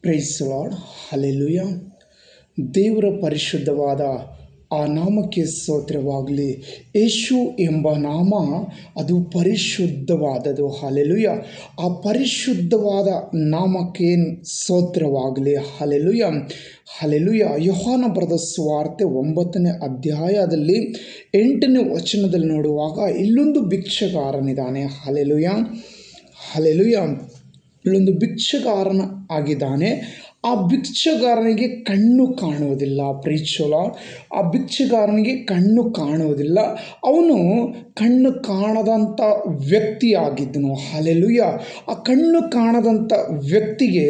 Price lord, hallelujah. ದೇವರ ಪರಿಶುದ್ಧವಾದ ಆ ನಾಮಕ್ಕೆ ಸ್ತೋತ್ರವಾಗಲಿ. ಯೇಸು ಎಂಬ ನಾಮ ಅದು ಪರಿಶುದ್ಧವಾದದು. ಹಲ್ಲೆಲೂಯಾ. ಆ ಪರಿಶುದ್ಧವಾದ ನಾಮಕ್ಕೆ ಸ್ತೋತ್ರವಾಗಲಿ. Hallelujah, hallelujah. ಯೋಹಾನ ಬರೆದ ಸುವಾರ್ತೆ 9ನೇ ಅಧ್ಯಾಯದಲ್ಲಿ 8ನೇ ವಚನದಲ್ಲಿ ನೋಡುವಾಗ ಇಲ್ಲೊಂದು ಭಿಕ್ಷಗಾರನಿದ್ದಾನೆ. Hallelujah, hallelujah. ಇಲ್ಲೊಂದು ಭಿಕ್ಷಗಾರನ ಆಗಿದ್ದಾನೆ. ಆ ಭಿಕ್ಷಗಾರನಿಗೆ ಕಣ್ಣು ಕಾಣುವುದಿಲ್ಲ. ಪ್ರೀಸ್ ದಿ ಲಾರ್ಡ್. ಆ ಭಿಕ್ಷಗಾರನಿಗೆ ಕಣ್ಣು ಕಾಣುವುದಿಲ್ಲ. ಅವನು ಕಣ್ಣು ಕಾಣದಂಥ ವ್ಯಕ್ತಿಯಾಗಿದ್ದನು. ಹಲ್ಲೆಲೂಯಾ. ಆ ಕಣ್ಣು ಕಾಣದಂಥ ವ್ಯಕ್ತಿಗೆ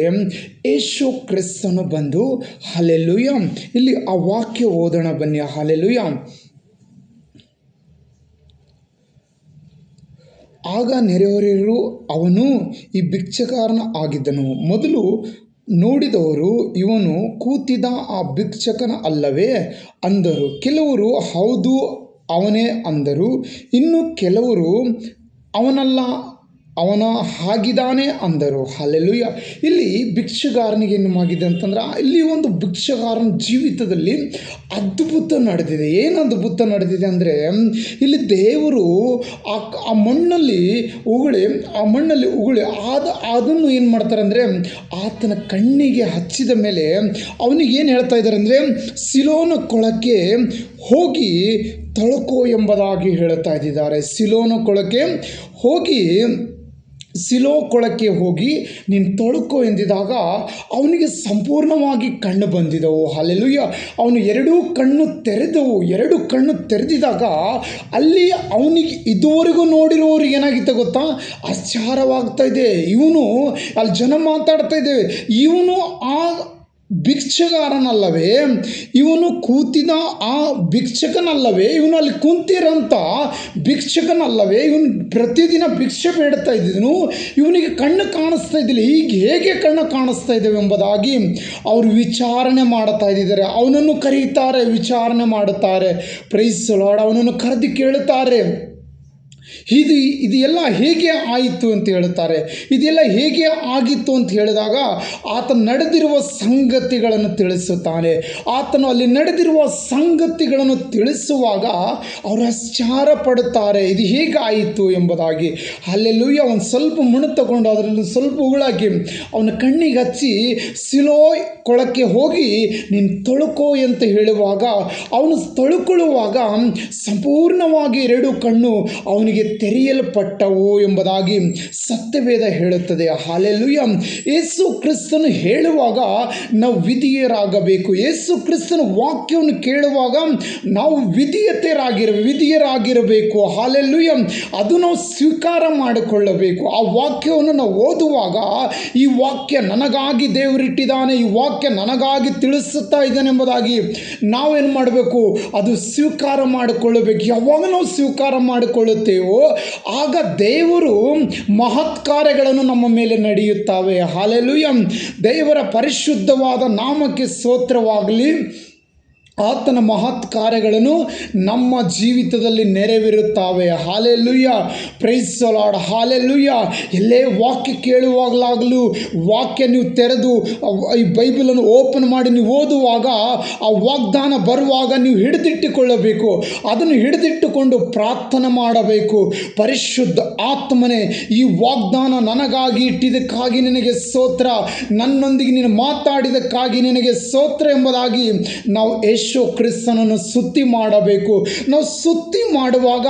ಯೇಸು ಕ್ರಿಸ್ತನು ಬಂದು, ಹಲ್ಲೆಲೂಯಾ, ಇಲ್ಲಿ ಆ ವಾಕ್ಯ ಓದೋಣ ಬನ್ನಿ. ಹಲ್ಲೆಲೂಯಾ. ಆಗ ನೆರೆಹೊರೆಯರು ಅವನು ಈ ಭಿಕ್ಷಗಾರನ ಆಗಿದ್ದನು. ಮೊದಲು ನೋಡಿದವರು ಇವನು ಕೂತಿದ್ದ ಆ ಭಿಕ್ಷಕನ ಅಲ್ಲವೇ ಅಂದರು. ಕೆಲವರು ಹೌದು ಅವನೇ ಅಂದರು. ಇನ್ನು ಕೆಲವರು ಅವನಲ್ಲ, ಅವನ ಹಾಗಿದ್ದಾನೆ ಅಂದರು. ಹಲ್ಲೆಲೂಯಾ. ಇಲ್ಲಿ ಭಿಕ್ಷಗಾರನಿಗೆ ಏನು ಆಗಿದೆ ಅಂತಂದ್ರೆ, ಇಲ್ಲಿ ಒಂದು ಭಿಕ್ಷಗಾರನ ಜೀವಿತದಲ್ಲಿ ಅದ್ಭುತ ನಡೆದಿದೆ. ಏನು ಅದ್ಭುತ ನಡೆದಿದೆ ಅಂದರೆ, ಇಲ್ಲಿ ದೇವರು ಆ ಮಣ್ಣಲ್ಲಿ ಉಗುಳಿ ಅದನ್ನು ಏನು ಮಾಡ್ತಾರೆ ಅಂದರೆ, ಆತನ ಕಣ್ಣಿಗೆ ಹಚ್ಚಿದ ಮೇಲೆ ಅವನಿಗೆ ಏನು ಹೇಳ್ತಾ ಇದ್ದಾರೆ ಅಂದರೆ, ಸಿಲೋನ ಕೊಳಕ್ಕೆ ಹೋಗಿ ತೊಳಕೋ ಎಂಬುದಾಗಿ ಹೇಳ್ತಾ ಇದ್ದಾರೆ. ಸಿಲೋನ ಕೊಳಕ್ಕೆ ಹೋಗಿ ನೀನು ತೊಳಕೋ ಎಂದಿದಾಗ ಅವನಿಗೆ ಸಂಪೂರ್ಣವಾಗಿ ಕಣ್ಣು ಬಂದಿದ್ದವು. ಹಲ್ಲೆಲೂಯಾ. ಅವನು ಎರಡೂ ಕಣ್ಣು ತೆರೆದಿದಾಗ ಅಲ್ಲಿ ಅವನಿಗೆ ಇದುವರೆಗೂ ನೋಡಿರೋರು ಏನಾಗಿತ್ತು ಗೊತ್ತಾ, ಆಶ್ಚರ್ಯವಾಗ್ತಾ ಇದೆ. ಇವನು ಅಲ್ಲಿ ಜನ ಮಾತಾಡ್ತಾ ಇದ್ದೇವೆ, ಇವನು ಆ ಭಿಕ್ಷಗಾರನಲ್ಲವೇ, ಇವನು ಕೂತಿದ ಆ ಭಿಕ್ಷಕನಲ್ಲವೇ, ಇವನು ಅಲ್ಲಿ ಕುಂತಿರೋಂಥ ಭಿಕ್ಷಕನಲ್ಲವೇ, ಇವನು ಪ್ರತಿದಿನ ಭಿಕ್ಷೆ ಬೇಡ್ತಾ ಇದ್ದಿದ್ದನು, ಇವನಿಗೆ ಕಣ್ಣು ಕಾಣಿಸ್ತಾ ಇದ್ದಿಲ್ಲ, ಈಗ ಹೇಗೆ ಕಣ್ಣು ಕಾಣಿಸ್ತಾ ಇದ್ದೇವೆ ಎಂಬುದಾಗಿ ಅವರು ವಿಚಾರಣೆ ಮಾಡ್ತಾ ಇದ್ದಾರೆ. ಅವನನ್ನು ಕರೀತಾರೆ, ವಿಚಾರಣೆ ಮಾಡುತ್ತಾರೆ. Praise the Lord. ಅವನನ್ನು ಕರೆದು ಕೇಳುತ್ತಾರೆ, ಇದು ಎಲ್ಲ ಹೇಗೆ ಆಯಿತು ಅಂತ ಹೇಳುತ್ತಾರೆ. ಇದೆಲ್ಲ ಹೇಗೆ ಆಗಿತ್ತು ಅಂತ ಹೇಳಿದಾಗ ಆತನು ನಡೆದಿರುವ ಸಂಗತಿಗಳನ್ನು ತಿಳಿಸುತ್ತಾನೆ. ಆತನು ಅಲ್ಲಿ ನಡೆದಿರುವ ಸಂಗತಿಗಳನ್ನು ತಿಳಿಸುವಾಗ ಅವರು ಆಶ್ಚರ್ಯ ಪಡುತ್ತಾರೆ, ಇದು ಹೇಗೆ ಆಯಿತು ಎಂಬುದಾಗಿ. ಹಲ್ಲೆಲೂಯಾ. ಅವನು ಸ್ವಲ್ಪ ಮಣ್ಣು ತಗೊಂಡು ಅದರಲ್ಲಿ ಸ್ವಲ್ಪ ಉಗುಳಾಕಿ ಅವನ ಕಣ್ಣಿಗೆ ಹಚ್ಚಿ ಸಿಲೋ ಕೊಳಕ್ಕೆ ಹೋಗಿ ನೀನು ತೊಳಕೋ ಅಂತ ಹೇಳುವಾಗ ಅವನು ತೊಳಕೊಳ್ಳುವಾಗ ಸಂಪೂರ್ಣವಾಗಿ ಎರಡು ಕಣ್ಣು ಅವನಿಗೆ ತೆರೆಯಲ್ಪಟ್ಟವು ಎಂಬುದಾಗಿ ಸತ್ಯವೇದ ಹೇಳುತ್ತದೆ. ಹಲ್ಲೆಲೂಯಾ. ಯೇಸು ಕ್ರಿಸ್ತನು ಹೇಳುವಾಗ ನಾವು ವಿಧಿಯರಾಗಬೇಕು. ಯೇಸು ಕ್ರಿಸ್ತನ ವಾಕ್ಯವನ್ನು ಕೇಳುವಾಗ ನಾವು ವಿಧಿಯರಾಗಿರಬೇಕು. ಹಲ್ಲೆಲೂಯಾ. ಅದು ನಾವು ಸ್ವೀಕಾರ ಮಾಡಿಕೊಳ್ಳಬೇಕು. ಆ ವಾಕ್ಯವನ್ನು ನಾವು ಓದುವಾಗ ಈ ವಾಕ್ಯ ನನಗಾಗಿ ದೇವರಿಟ್ಟಿದ್ದಾನೆ, ಈ ವಾಕ್ಯ ನನಗಾಗಿ ತಿಳಿಸುತ್ತಾ ಇದ್ದಾನೆ ಎಂಬುದಾಗಿ ನಾವೇನು ಮಾಡಬೇಕು, ಅದು ಸ್ವೀಕಾರ ಮಾಡಿಕೊಳ್ಳಬೇಕು. ಯಾವಾಗ ನಾವು ಸ್ವೀಕಾರ ಮಾಡಿಕೊಳ್ಳುತ್ತೇವೋ ಆಗ ದೇವರು ಮಹತ್ ಕಾರ್ಯಗಳನ್ನು ನಮ್ಮ ಮೇಲೆ ನಡೆಯುತ್ತವೆ. ಹಲ್ಲೆಲೂಯಾ. ದೇವರ ಪರಿಶುದ್ಧವಾದ ನಾಮಕ್ಕೆ ಸ್ತೋತ್ರವಾಗಲಿ. ಆತನ ಮಹತ್ ಕಾರ್ಯಗಳನ್ನು ನಮ್ಮ ಜೀವಿತದಲ್ಲಿ ನೆರವೇರುತ್ತವೆ. Hallelujah. Praise the Lord. Hallelujah. ಎಲ್ಲೇ ವಾಕ್ಯ ಕೇಳುವಾಗಲಾಗಲೂ ವಾಕ್ಯ ನೀವು ತೆರೆದು ಈ ಬೈಬಲನ್ನು ಓಪನ್ ಮಾಡಿ ನೀವು ಓದುವಾಗ ಆ ವಾಗ್ದಾನ ಬರುವಾಗ ನೀವು ಹಿಡಿದಿಟ್ಟುಕೊಳ್ಳಬೇಕು. ಅದನ್ನು ಹಿಡಿದಿಟ್ಟುಕೊಂಡು ಪ್ರಾರ್ಥನೆ ಮಾಡಬೇಕು. ಪರಿಶುದ್ಧ ಆತ್ಮನೇ, ಈ ವಾಗ್ದಾನ ನನಗಾಗಿ ಇಟ್ಟಿದ್ದಕ್ಕಾಗಿ ನಿನಗೆ ಸ್ತೋತ್ರ, ನನ್ನೊಂದಿಗೆ ನೀನು ಮಾತಾಡಿದಕ್ಕಾಗಿ ನಿನಗೆ ಸ್ತೋತ್ರ ಎಂಬುದಾಗಿ ನಾವು ಯೇಸು ಕ್ರಿಸ್ತನನ್ನು ಸ್ತುತಿ ಮಾಡಬೇಕು. ನಾವು ಸ್ತುತಿ ಮಾಡುವಾಗ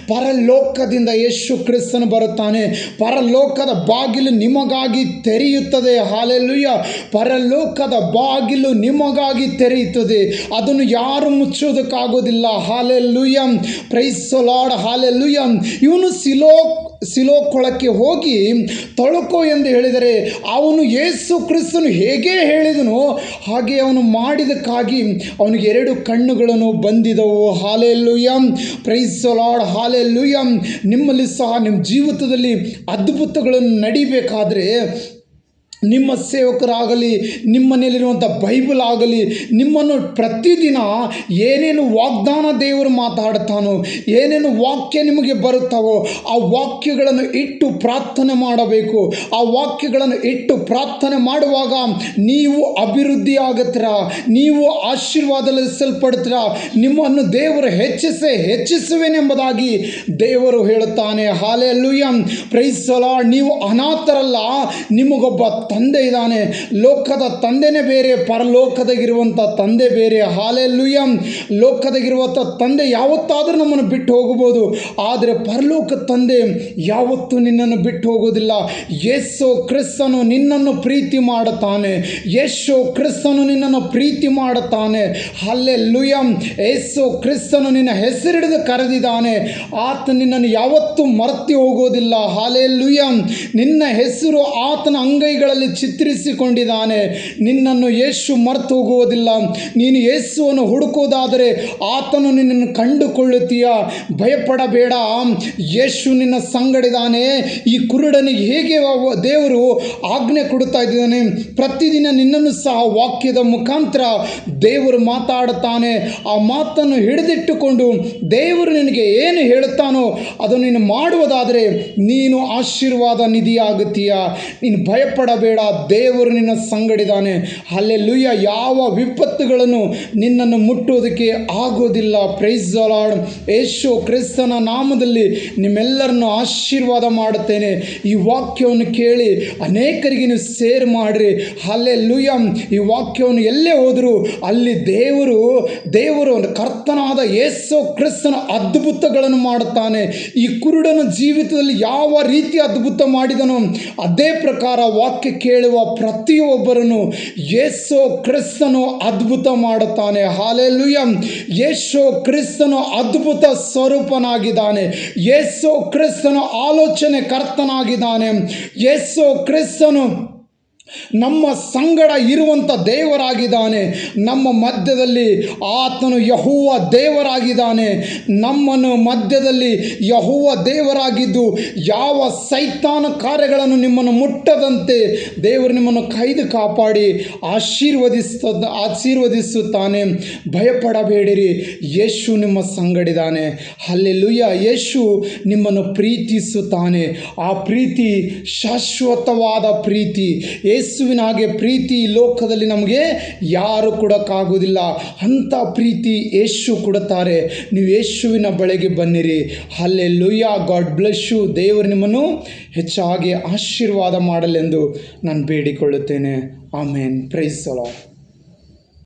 ಪರಲೋಕದಿಂದ ಯೇಸು ಕ್ರಿಸ್ತನು ಬರುತ್ತಾನೆ. ಪರಲೋಕದ ಬಾಗಿಲು ನಿಮಗಾಗಿ ತೆರೆಯುತ್ತದೆ. ಹಲ್ಲೆಲೂಯಾ. ಪರಲೋಕದ ಬಾಗಿಲು ನಿಮಗಾಗಿ ತೆರೆಯುತ್ತದೆ. ಅದನ್ನು ಯಾರು ಮುಚ್ಚೋದಕ್ಕಾಗೋದಿಲ್ಲ. Hallelujah. Praise the Lord. Hallelujah. ಇವನು ಸಿಲೋ ಕೊಳಕ್ಕೆ ಹೋಗಿ ತೊಳಕೋ ಎಂದು ಹೇಳಿದರೆ ಅವನು ಯೇಸು ಕ್ರಿಸ್ತನು ಹೇಗೆ ಹೇಳಿದನೋ ಹಾಗೆ ಅವನು ಮಾಡಿದಕ್ಕಾಗಿ ಅವನಿಗೆ ಎರಡು ಕಣ್ಣುಗಳನ್ನು ಬಂದಿದವು. Hallelujah. Praise the Lord. Hallelujah. ನಿಮ್ಮಲ್ಲಿ ಸಹ ನಿಮ್ಮ ಜೀವಿತದಲ್ಲಿ ಅದ್ಭುತಗಳನ್ನು ನಡಿಬೇಕಾದರೆ ನಿಮ್ಮ ಸೇವಕರಾಗಲಿ, ನಿಮ್ಮ ಮನೆಯಲ್ಲಿರುವಂಥ ಬೈಬಲ್ ಆಗಲಿ, ನಿಮ್ಮನ್ನು ಪ್ರತಿದಿನ ಏನೇನು ವಾಗ್ದಾನ ದೇವರು ಮಾತಾಡ್ತಾನೋ, ಏನೇನು ವಾಕ್ಯ ನಿಮಗೆ ಬರುತ್ತಾವೋ ಆ ವಾಕ್ಯಗಳನ್ನು ಇಟ್ಟು ಪ್ರಾರ್ಥನೆ ಮಾಡಬೇಕು. ಆ ವಾಕ್ಯಗಳನ್ನು ಇಟ್ಟು ಪ್ರಾರ್ಥನೆ ಮಾಡುವಾಗ ನೀವು ಅಭಿವೃದ್ಧಿ ಆಗುತ್ತೀರ, ನೀವು ಆಶೀರ್ವಾದಲಿಸಲ್ಪಡ್ತೀರ, ನಿಮ್ಮನ್ನು ದೇವರು ಹೆಚ್ಚಿಸುವೆನೆಂಬುದಾಗಿ ದೇವರು ಹೇಳುತ್ತಾನೆ. Hallelujah, praise the Lord. ನೀವು ಅನಾಥರಲ್ಲ, ನಿಮಗೊಬ್ಬ ತಂದೆ ಇದ್ದಾನೆ. ಲೋಕದ ತಂದೆನೇ ಬೇರೆ, ಪರಲೋಕದಾಗಿರುವಂಥ ತಂದೆ ಬೇರೆ. ಹಾಲೆಲೂಯಾ. ಲೋಕದಾಗಿರುವಂಥ ತಂದೆ ಯಾವತ್ತಾದರೂ ನಮ್ಮನ್ನು ಬಿಟ್ಟು ಹೋಗಬಹುದು, ಆದರೆ ಪರಲೋಕ ತಂದೆ ಯಾವತ್ತೂ ನಿನ್ನನ್ನು ಬಿಟ್ಟು ಹೋಗೋದಿಲ್ಲ. ಯೇಸು ಕ್ರಿಸ್ತನು ನಿನ್ನನ್ನು ಪ್ರೀತಿ ಮಾಡುತ್ತಾನೆ. ಯೇಸು ಕ್ರಿಸ್ತನು ನಿನ್ನನ್ನು ಪ್ರೀತಿ ಮಾಡುತ್ತಾನೆ. ಹಲ್ಲೆಲೂಯಾ. ಯೇಸು ಕ್ರಿಸ್ತನು ನಿನ್ನ ಹೆಸರಿಡಿದು ಕರೆದಿದ್ದಾನೆ. ಆತ ನಿನ್ನನ್ನು ಯಾವತ್ತೂ ಮರೆತು ಹೋಗೋದಿಲ್ಲ. ಹಾಲೆಲೂಯಾ. ನಿನ್ನ ಹೆಸರು ಆತನ ಅಂಗೈಗಳಲ್ಲಿ ಚಿತ್ರಿಸಿಕೊಂಡಿದ್ದಾನೆ. ನಿನ್ನನ್ನು ಯೇಸು ಮರೆತು ಹೋಗುವುದಿಲ್ಲ. ನೀನು ಯೇಸುವನ್ನು ಹುಡುಕೋದಾದರೆ ಆತನು ನಿನ್ನನ್ನು ಕಂಡುಕೊಳ್ಳುತ್ತೀಯ. ಭಯಪಡಬೇಡ, ಯೇಸು ನಿನ್ನ ಸಂಗಡಿದ್ದಾನೆ. ಈ ಕುರುಡನಿಗೆ ಹೇಗೆ ದೇವರು ಆಜ್ಞೆ ಕೊಡುತ್ತಾ ಇದ್ದಾನೆ, ಪ್ರತಿದಿನ ನಿನ್ನನ್ನು ಸಹ ವಾಕ್ಯದ ಮುಖಾಂತರ ದೇವರು ಮಾತಾಡುತ್ತಾನೆ. ಆ ಮಾತನ್ನು ಹಿಡಿದಿಟ್ಟುಕೊಂಡು ದೇವರು ನಿನಗೆ ಏನು ಹೇಳುತ್ತಾನೋ ಅದನ್ನು ನೀನು ಮಾಡುವುದಾದರೆ ನೀನು ಆಶೀರ್ವಾದ ನಿಧಿಯಾಗುತ್ತೀಯ. ನೀನು ಭಯಪಡಬೇಡ, ದೇವರು ನಿನ್ನ ಸಂಗಡಿದ್ದಾನೆ. ಹಲ್ಲೆಲೂಯಾ. ಯಾವ ವಿಪತ್ತುಗಳನ್ನು ನಿನ್ನನ್ನು ಮುಟ್ಟುವುದಕ್ಕೆ ಆಗೋದಿಲ್ಲ. Price the lord. ಯೇಸು ಕ್ರಿಸ್ತನ ನಾಮದಲ್ಲಿ ನಿಮ್ಮೆಲ್ಲರನ್ನು ಆಶೀರ್ವಾದ ಮಾಡುತ್ತೇನೆ. ಈ ವಾಕ್ಯವನ್ನು ಕೇಳಿ ಅನೇಕರಿಗೆ ನೀವು ಶೇರ್ ಮಾಡಿರಿ. ಹಲ್ಲೆಲೂಯಾ. ಈ ವಾಕ್ಯವನ್ನು ಎಲ್ಲೇ ಹೋದರೂ ಅಲ್ಲಿ ದೇವರು ಕರ್ತನಾದ ಯೇಸು ಕ್ರಿಸ್ತನ ಅದ್ಭುತಗಳನ್ನು ಮಾಡುತ್ತಾನೆ. ಈ ಕುರುಡನ ಜೀವಿತದಲ್ಲಿ ಯಾವ ರೀತಿ ಅದ್ಭುತ ಮಾಡಿದನೋ ಅದೇ ಪ್ರಕಾರ ವಾಕ್ಯ ಕೇಳುವ ಪ್ರತಿಯೊಬ್ಬರನ್ನು ಯೇಸು ಕ್ರಿಸ್ತನು ಅದ್ಭುತ ಮಾಡುತ್ತಾನೆ. ಹಾಲೆಲೂಯಾ. ಯೇಸು ಕ್ರಿಸ್ತನು ಅದ್ಭುತ ಸ್ವರೂಪನಾಗಿದ್ದಾನೆ. ಯೇಸು ಕ್ರಿಸ್ತನು ಆಲೋಚನೆ ಕರ್ತನಾಗಿದ್ದಾನೆ. ಯೇಸು ಕ್ರಿಸ್ತನು ನಮ್ಮ ಸಂಗಡ ಇರುವಂಥ ದೇವರಾಗಿದ್ದಾನೆ. ನಮ್ಮ ಮಧ್ಯದಲ್ಲಿ ಆತನು ಯೆಹೋವ ದೇವರಾಗಿದ್ದಾನೆ. ನಮ್ಮನ್ನು ಮಧ್ಯದಲ್ಲಿ ಯೆಹೋವ ದೇವರಾಗಿದ್ದು ಯಾವ ಸೈತಾನ ಕಾರ್ಯಗಳನ್ನು ನಿಮ್ಮನ್ನು ಮುಟ್ಟದಂತೆ ದೇವರು ನಿಮ್ಮನ್ನು ಕೈದು ಕಾಪಾಡಿ ಆಶೀರ್ವದಿಸುತ್ತಾನೆ. ಭಯಪಡಬೇಡಿರಿ, ಯೇಸು ನಿಮ್ಮ ಸಂಗಡಿದ್ದಾನೆ. ಹಲ್ಲೆಲೂಯಾ. ಯೇಸು ನಿಮ್ಮನ್ನು ಪ್ರೀತಿಸುತ್ತಾನೆ. ಆ ಪ್ರೀತಿ ಶಾಶ್ವತವಾದ ಪ್ರೀತಿ. ಯೇಸುವಿನ ಹಾಗೆ ಪ್ರೀತಿ ಈ ಲೋಕದಲ್ಲಿ ನಮಗೆ ಯಾರು ಕೊಡೋಕ್ಕಾಗೋದಿಲ್ಲ. ಅಂಥ ಪ್ರೀತಿ ಯೇಸು ಕೊಡುತ್ತಾರೆ. ನೀವು ಯೇಸುವಿನ ಬಳಿಗೆ ಬನ್ನಿರಿ. ಹಲ್ಲೆಲೂಯಾ. God bless you. ದೇವರು ನಿಮ್ಮನ್ನು ಹೆಚ್ಚಾಗಿ ಆಶೀರ್ವಾದ ಮಾಡಲೆಂದು ನಾನು ಬೇಡಿಕೊಳ್ಳುತ್ತೇನೆ. ಆಮೇನ್. Praise the lord.